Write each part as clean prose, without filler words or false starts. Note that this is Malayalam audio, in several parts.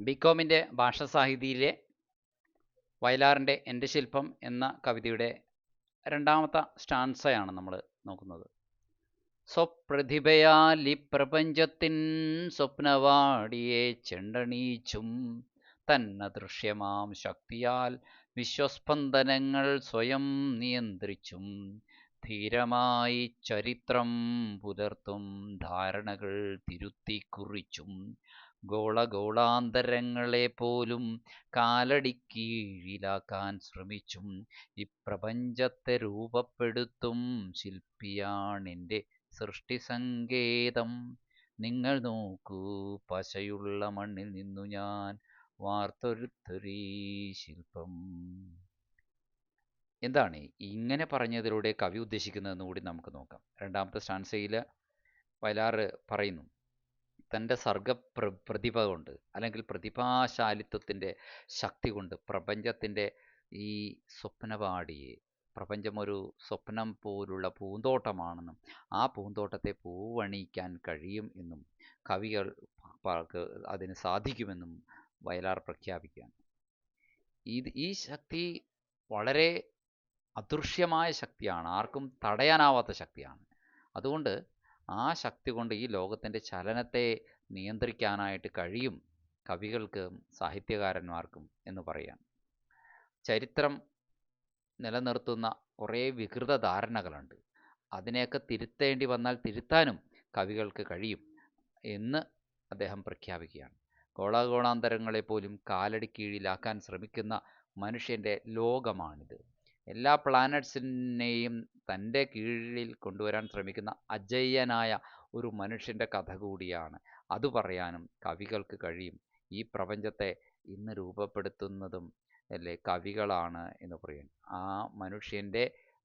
ബികോമിൻ്റെ ഭാഷാസാഹിതിയിലെ വയലാറിൻ്റെ എൻ്റെ ശില്പം എന്ന കവിതയുടെ രണ്ടാമത്തെ സ്റ്റാൻസയാണ് നമ്മൾ നോക്കുന്നത്. സ്വപ്രതിഭയാൽ ഈ പ്രപഞ്ചത്തിൻ സ്വപ്നവാടിയെ ചെണ്ടണീച്ചും തന്നദൃശ്യമാം ശക്തിയാൽ വിശ്വസ്പന്ദനങ്ങൾ സ്വയം നിയന്ത്രിച്ചും ധീരമായി ചരിത്രം പുലർത്തും ധാരണകൾ തിരുത്തിക്കുറിച്ചും ഗോളഗോളാന്തരങ്ങളെ പോലും കാലടിക്കീഴിലാക്കാൻ ശ്രമിച്ചും ഇപ്രപഞ്ചത്തെ രൂപപ്പെടുത്തും ശില്പിയാണെൻ്റെ സൃഷ്ടി സങ്കേതം. നിങ്ങൾ നോക്കൂ, പശയുള്ള മണ്ണിൽ നിന്നു ഞാൻ വാർത്തെടുത്തൊരീ ശില്പം. എന്താണ് ഇങ്ങനെ പറഞ്ഞതിലൂടെ കവി ഉദ്ദേശിക്കുന്നതെന്ന് കൂടി നമുക്ക് നോക്കാം. രണ്ടാമത്തെ സ്റ്റാൻസയിൽ വയലാർ പറയുന്നു, തൻ്റെ പ്രതിഭ കൊണ്ട് അല്ലെങ്കിൽ പ്രതിഭാശാലിത്വത്തിൻ്റെ ശക്തി കൊണ്ട് പ്രപഞ്ചത്തിൻ്റെ ഈ സ്വപ്നവാടിയെ, പ്രപഞ്ചം ഒരു സ്വപ്നം പോലുള്ള പൂന്തോട്ടമാണെന്നും ആ പൂന്തോട്ടത്തെ പൂവണിയിക്കാൻ കഴിയും എന്നും കവികൾക്ക് അതിന് സാധിക്കുമെന്നും വയലാർ പ്രഖ്യാപിക്കുകയാണ്. ഈ ശക്തി വളരെ അദൃശ്യമായ ശക്തിയാണ്, ആർക്കും തടയാനാവാത്ത ശക്തിയാണ്. അതുകൊണ്ട് ആ ശക്തി കൊണ്ട് ഈ ലോകത്തിൻ്റെ ചലനത്തെ നിയന്ത്രിക്കാനായിട്ട് കഴിയും കവികൾക്കും സാഹിത്യകാരന്മാർക്കും എന്ന് പറയുകയാണ്. ചരിത്രം നിലനിർത്തുന്ന കുറേ വികൃത ധാരണകളുണ്ട്, അതിനെയൊക്കെ തിരുത്തേണ്ടി വന്നാൽ തിരുത്താനും കവികൾക്ക് കഴിയും എന്ന് അദ്ദേഹം പ്രഖ്യാപിക്കുകയാണ്. ഗോളാഗോളാന്തരങ്ങളെ പോലും കാലടി കീഴിലാക്കാൻ ശ്രമിക്കുന്ന മനുഷ്യൻ്റെ ലോകമാണിത്. എല്ലാ പ്ലാനറ്റ്സിനെയും തൻ്റെ കീഴിൽ കൊണ്ടുവരാൻ ശ്രമിക്കുന്ന അജയ്യനായ ഒരു മനുഷ്യൻ്റെ കഥ കൂടിയാണ്. അത് പറയാനും കവികൾക്ക് കഴിയും. ഈ പ്രപഞ്ചത്തെ ഇന്ന് രൂപപ്പെടുത്തുന്നതും അല്ലേ കവികളാണ് എന്ന് പറയും.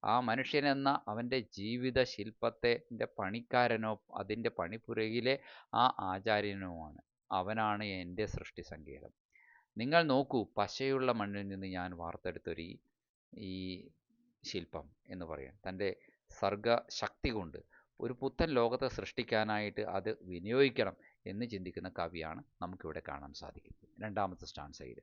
ആ മനുഷ്യനെന്ന അവൻ്റെ ജീവിത ശില്പത്തിൻ്റെ പണിക്കാരനോ അതിൻ്റെ പണിപ്പുരയിലെ ആ ആചാര്യനുമാണ്. അവനാണ് എൻ്റെ സൃഷ്ടി സങ്കേതം. നിങ്ങൾ നോക്കൂ, പശയുള്ള മണ്ണിൽ നിന്ന് ഞാൻ വാർത്തെടുത്തൊരു ഈ ശില്പം എന്ന് പറയാം. തൻ്റെ സർഗശക്തി കൊണ്ട് ഒരു പുത്തൻ ലോകത്തെ സൃഷ്ടിക്കാനായിട്ട് അത് വിനിയോഗിക്കണം എന്ന് ചിന്തിക്കുന്ന കവിയാണ് നമുക്കിവിടെ കാണാൻ സാധിക്കുന്നത് രണ്ടാമത്തെ സ്റ്റാൻസയിൽ.